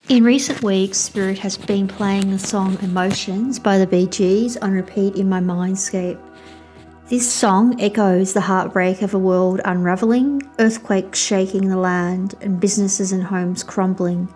In recent weeks, Spirit has been playing the song Emotions by the Bee Gees on repeat in my mindscape. This song echoes the heartbreak of a world unravelling, earthquakes shaking the land, and businesses and homes crumbling,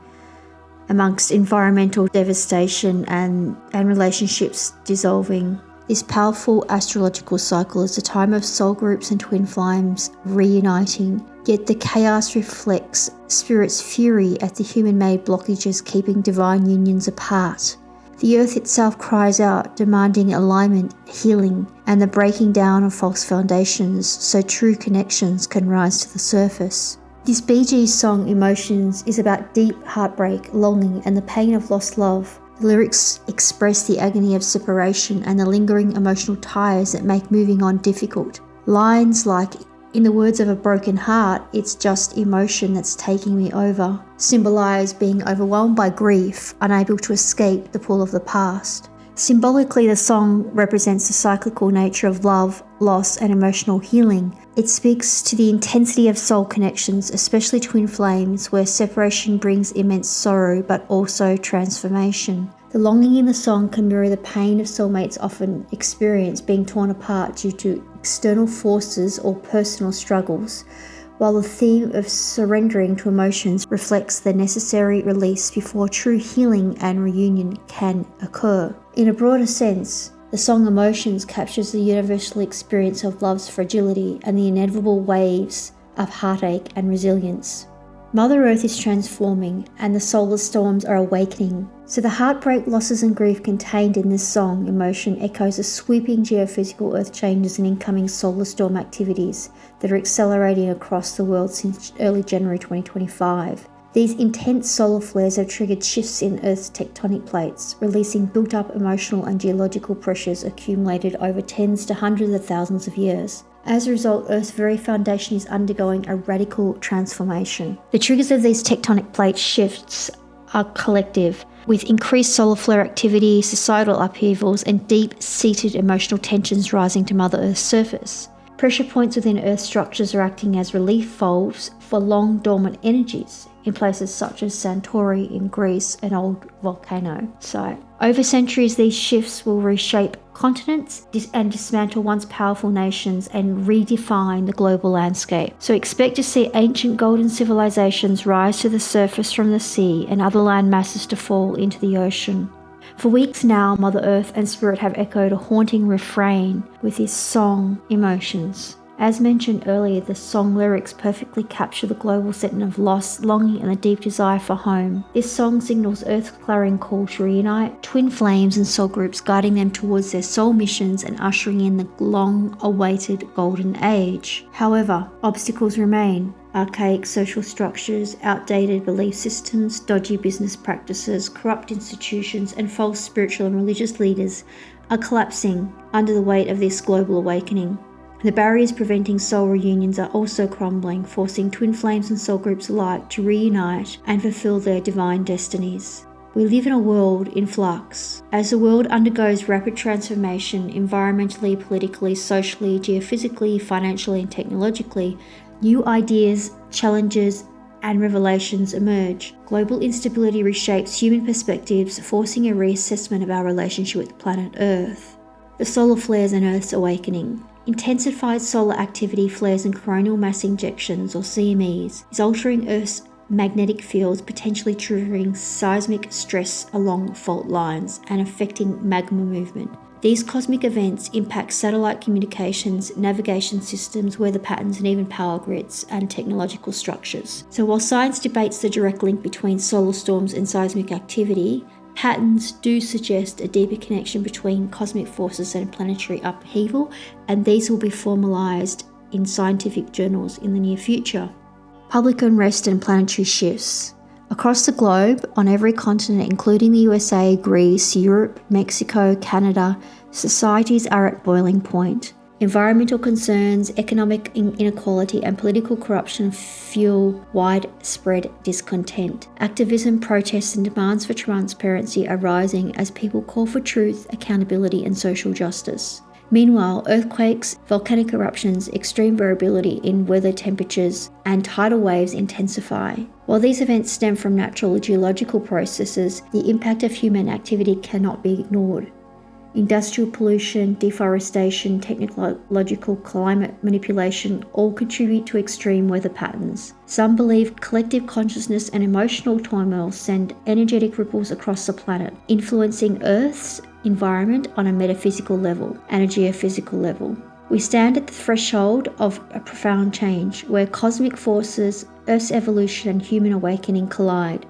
amongst environmental devastation and relationships dissolving. This powerful astrological cycle is a time of soul groups and twin flames reuniting, yet the chaos reflects Spirit's fury at the human-made blockages keeping divine unions apart. The earth itself cries out, demanding alignment, healing, and the breaking down of false foundations so true connections can rise to the surface. This Bee Gees song, Emotions, is about deep heartbreak, longing, and the pain of lost love. The lyrics express the agony of separation and the lingering emotional ties that make moving on difficult. Lines like, "In the words of a broken heart, it's just emotion that's taking me over," symbolize being overwhelmed by grief, unable to escape the pull of the past. Symbolically, the song represents the cyclical nature of love, loss, and emotional healing. It speaks to the intensity of soul connections, especially twin flames, where separation brings immense sorrow but also transformation. The longing in the song can mirror the pain of soulmates often experience being torn apart due to external forces or personal struggles, while the theme of surrendering to emotions reflects the necessary release before true healing and reunion can occur. In a broader sense, the song Emotions captures the universal experience of love's fragility and the inevitable waves of heartache and resilience. Mother Earth is transforming and the solar storms are awakening. So the heartbreak, losses and grief contained in this song, Emotion, echoes the sweeping geophysical earth changes and incoming solar storm activities that are accelerating across the world since early January 2025. These intense solar flares have triggered shifts in Earth's tectonic plates, releasing built-up emotional and geological pressures accumulated over tens to hundreds of thousands of years. As a result, Earth's very foundation is undergoing a radical transformation. The triggers of these tectonic plate shifts are collective, with increased solar flare activity, societal upheavals, and deep-seated emotional tensions rising to Mother Earth's surface. Pressure points within Earth structures are acting as relief valves for long dormant energies in places such as Santorini in Greece, an old volcano site. Over centuries, these shifts will reshape continents and dismantle once powerful nations and redefine the global landscape. So expect to see ancient golden civilizations rise to the surface from the sea and other land masses to fall into the ocean. For weeks now, Mother Earth and Spirit have echoed a haunting refrain with this song, Emotions. As mentioned earlier, the song lyrics perfectly capture the global sentiment of loss, longing, and a deep desire for home. This song signals Earth's clarion call to reunite twin flames and soul groups, guiding them towards their soul missions and ushering in the long-awaited golden age. However, obstacles remain. Archaic social structures, outdated belief systems, dodgy business practices, corrupt institutions, and false spiritual and religious leaders are collapsing under the weight of this global awakening. The barriers preventing soul reunions are also crumbling, forcing twin flames and soul groups alike to reunite and fulfill their divine destinies. We live in a world in flux. As the world undergoes rapid transformation environmentally, politically, socially, geophysically, financially, and technologically, new ideas, challenges, and revelations emerge. Global instability reshapes human perspectives, forcing a reassessment of our relationship with planet Earth. The solar flares and Earth's awakening. Intensified solar activity, flares and coronal mass ejections, or CMEs, is altering Earth's magnetic fields, potentially triggering seismic stress along fault lines and affecting magma movement. These cosmic events impact satellite communications, navigation systems, weather patterns, and even power grids and technological structures. So while science debates the direct link between solar storms and seismic activity, patterns do suggest a deeper connection between cosmic forces and planetary upheaval, and these will be formalized in scientific journals in the near future. Public unrest and planetary shifts. Across the globe, on every continent, including the USA, Greece, Europe, Mexico, Canada, societies are at boiling point. Environmental concerns, economic inequality, and political corruption fuel widespread discontent. Activism, protests, and demands for transparency are rising as people call for truth, accountability, and social justice. Meanwhile, earthquakes, volcanic eruptions, extreme variability in weather temperatures, and tidal waves intensify, While these events stem from natural geological processes, the impact of human activity cannot be ignored. Industrial pollution, deforestation, technological climate manipulation all contribute to extreme weather patterns. Some believe collective consciousness and emotional turmoil send energetic ripples across the planet, influencing Earth's environment on a metaphysical level and a geophysical level. We stand at the threshold of a profound change, where cosmic forces, Earth's evolution and human awakening collide.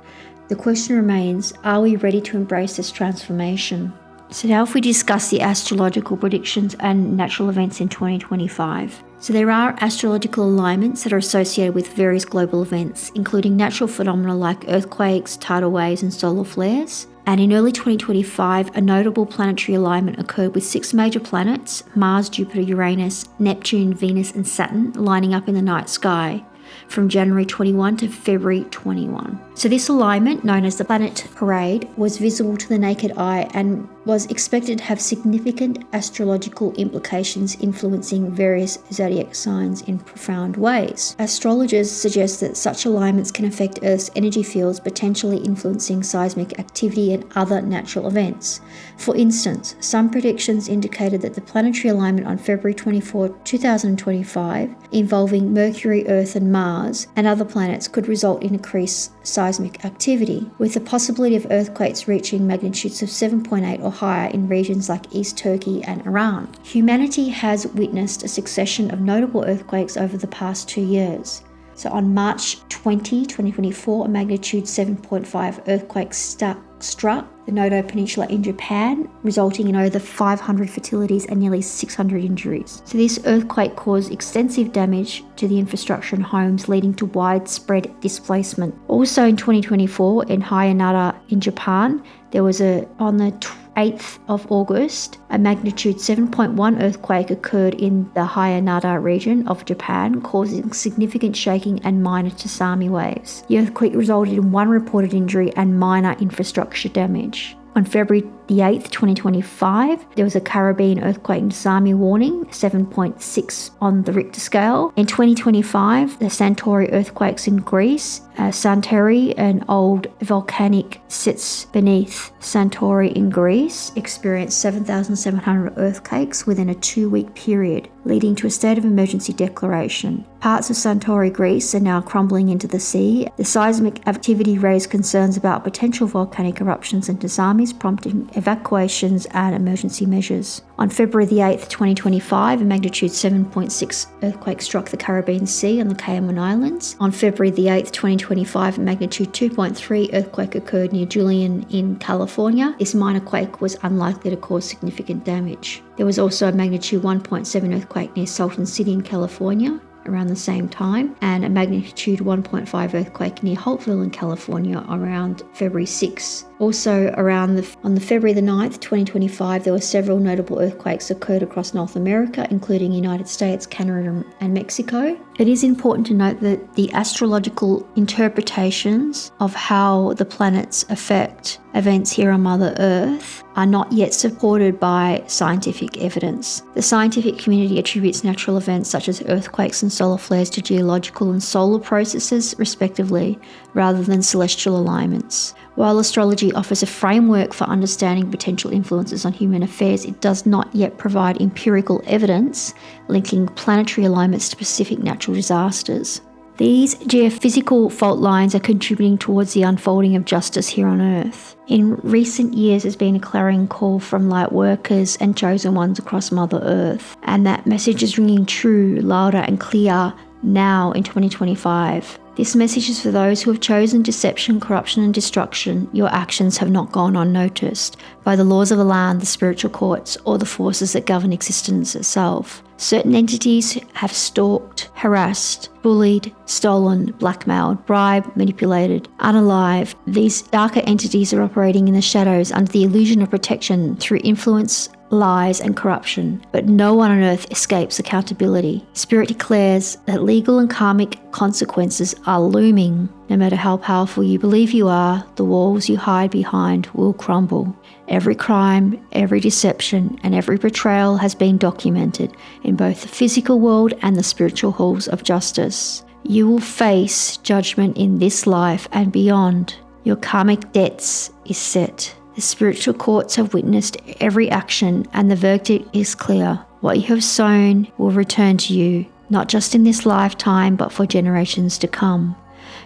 The question remains, are we ready to embrace this transformation? So now if we discuss the astrological predictions and natural events in 2025. So there are astrological alignments that are associated with various global events, including natural phenomena like earthquakes, tidal waves and solar flares. And in early 2025, a notable planetary alignment occurred with 6 major planets, Mars, Jupiter, Uranus, Neptune, Venus and Saturn, lining up in the night sky from January 21 to February 21. So this alignment, known as the Planet Parade, was visible to the naked eye and was expected to have significant astrological implications influencing various zodiac signs in profound ways. Astrologers suggest that such alignments can affect Earth's energy fields, potentially influencing seismic activity and other natural events. For instance, some predictions indicated that the planetary alignment on February 24, 2025, involving Mercury, Earth and Mars and other planets could result in increased seismic activity, with the possibility of earthquakes reaching magnitudes of 7.8 or higher in regions like East Turkey and Iran. Humanity has witnessed a succession of notable earthquakes over the past 2 years. So on March 20, 2024, a magnitude 7.5 earthquake struck the Noto Peninsula in Japan, resulting in over 500 fatalities and nearly 600 injuries. So this earthquake caused extensive damage to the infrastructure and homes, leading to widespread displacement. Also in 2024, in Hayanada in Japan, there was on the 8th of August, a magnitude 7.1 earthquake occurred in the Hayanada region of Japan, causing significant shaking and minor tsunami waves. The earthquake resulted in 1 reported injury and minor infrastructure damage. On February the 8th, 2025, there was a Caribbean earthquake and tsunami warning, 7.6 on the Richter scale. In 2025, the Santorini earthquakes in Greece, Santorini, an old volcanic sits beneath Santorini in Greece, experienced 7,700 earthquakes within a 2-week period, leading to a state of emergency declaration. Parts of Santorini, Greece are now crumbling into the sea. The seismic activity raised concerns about potential volcanic eruptions and tsunamis, prompting evacuations and emergency measures. On February the 8th, 2025, a magnitude 7.6 earthquake struck the Caribbean Sea on the Cayman Islands. On February the 8th, 2025, a magnitude 2.3 earthquake occurred near Julian in California. This minor quake was unlikely to cause significant damage. There was also a magnitude 1.7 earthquake near Salton City in California around the same time, and a magnitude 1.5 earthquake near Holtville in California around February 6. Also on the February the 9th, 2025, there were several notable earthquakes occurred across North America, including United States, Canada and Mexico. It is important to note that the astrological interpretations of how the planets affect events here on Mother Earth are not yet supported by scientific evidence. The scientific community attributes natural events such as earthquakes and solar flares to geological and solar processes, respectively, rather than celestial alignments. While astrology offers a framework for understanding potential influences on human affairs, it does not yet provide empirical evidence linking planetary alignments to specific natural disasters. These geophysical fault lines are contributing towards the unfolding of justice here on Earth. In recent years, there's been a clarion call from light workers and chosen ones across Mother Earth, and that message is ringing true, louder and clear now in 2025. This message is for those who have chosen deception, corruption and destruction. Your actions have not gone unnoticed by the laws of the land, the spiritual courts, or the forces that govern existence itself. Certain entities have stalked, harassed, bullied, stolen, blackmailed, bribed, manipulated, unalived. These darker entities are operating in the shadows under the illusion of protection through influence, lies and corruption, but no one on earth escapes accountability. Spirit declares that legal and karmic consequences are looming. No matter how powerful you believe you are, the walls you hide behind will crumble. Every crime, every deception, and every betrayal has been documented in both the physical world and the spiritual halls of justice. You will face judgment in this life and beyond. Your karmic debts is set. The spiritual courts have witnessed every action and the verdict is clear. What you have sown will return to you, not just in this lifetime but for generations to come.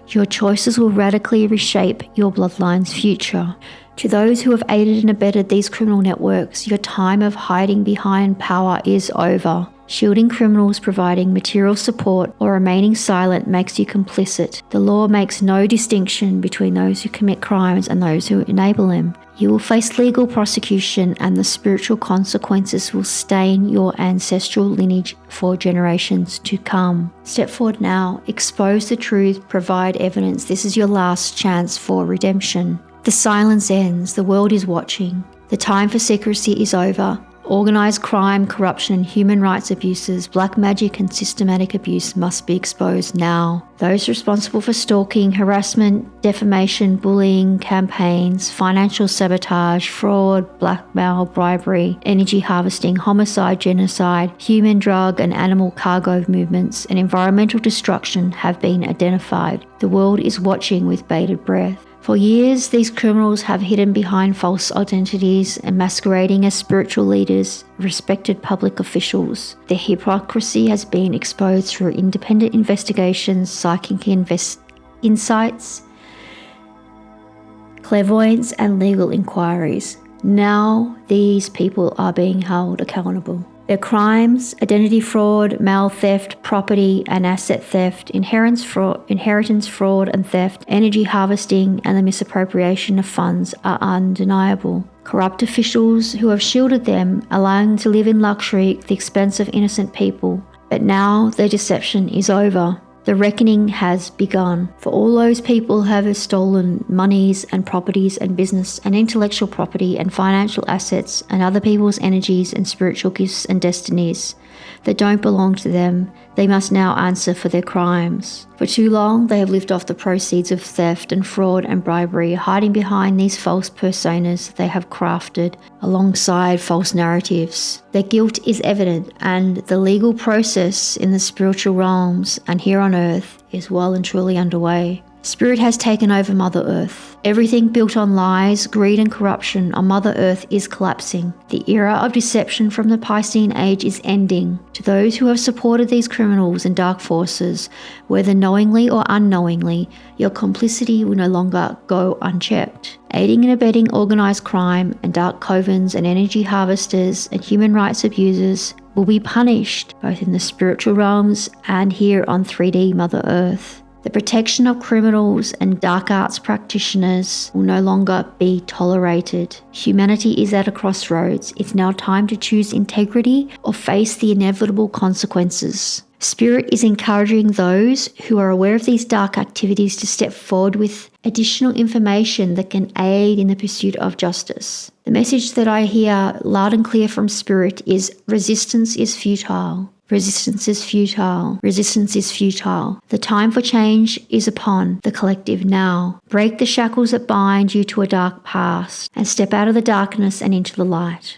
Your choices will radically reshape your bloodline's future. To those who have aided and abetted these criminal networks, your time of hiding behind power is over. Shielding criminals, providing material support, or remaining silent makes you complicit. The law makes no distinction between those who commit crimes and those who enable them. You will face legal prosecution and the spiritual consequences will stain your ancestral lineage for generations to come. Step forward now, expose the truth, provide evidence. This is your last chance for redemption. The silence ends, the world is watching. The time for secrecy is over. Organised crime, corruption and human rights abuses, black magic and systematic abuse must be exposed now. Those responsible for stalking, harassment, defamation, bullying, campaigns, financial sabotage, fraud, blackmail, bribery, energy harvesting, homicide, genocide, human, drug and animal cargo movements and environmental destruction have been identified. The world is watching with bated breath. For years, these criminals have hidden behind false identities and masquerading as spiritual leaders, respected public officials. Their hypocrisy has been exposed through independent investigations, psychic insights, clairvoyance, and legal inquiries. Now, these people are being held accountable. Their crimes, identity fraud, mail theft, property and asset theft, inheritance fraud and theft, energy harvesting and the misappropriation of funds are undeniable. Corrupt officials who have shielded them, allowing them to live in luxury at the expense of innocent people. But now their deception is over. The reckoning has begun. For all those people who have stolen monies and properties and business and intellectual property and financial assets and other people's energies and spiritual gifts and destinies that don't belong to them, they must now answer for their crimes. For too long, they have lived off the proceeds of theft and fraud and bribery, hiding behind these false personas they have crafted alongside false narratives. Their guilt is evident, and the legal process in the spiritual realms and here on earth is well and truly underway. Spirit has taken over Mother Earth. Everything built on lies, greed and corruption on Mother Earth is collapsing. The era of deception from the Piscean Age is ending. To those who have supported these criminals and dark forces, whether knowingly or unknowingly, your complicity will no longer go unchecked. Aiding and abetting organised crime and dark covens and energy harvesters and human rights abusers will be punished both in the spiritual realms and here on 3D Mother Earth. The protection of criminals and dark arts practitioners will no longer be tolerated. Humanity is at a crossroads. It's now time to choose integrity or face the inevitable consequences. Spirit is encouraging those who are aware of these dark activities to step forward with additional information that can aid in the pursuit of justice. The message that I hear loud and clear from Spirit is resistance is futile. Resistance is futile. Resistance is futile. The time for change is upon the collective now. Break the shackles that bind you to a dark past and step out of the darkness and into the light.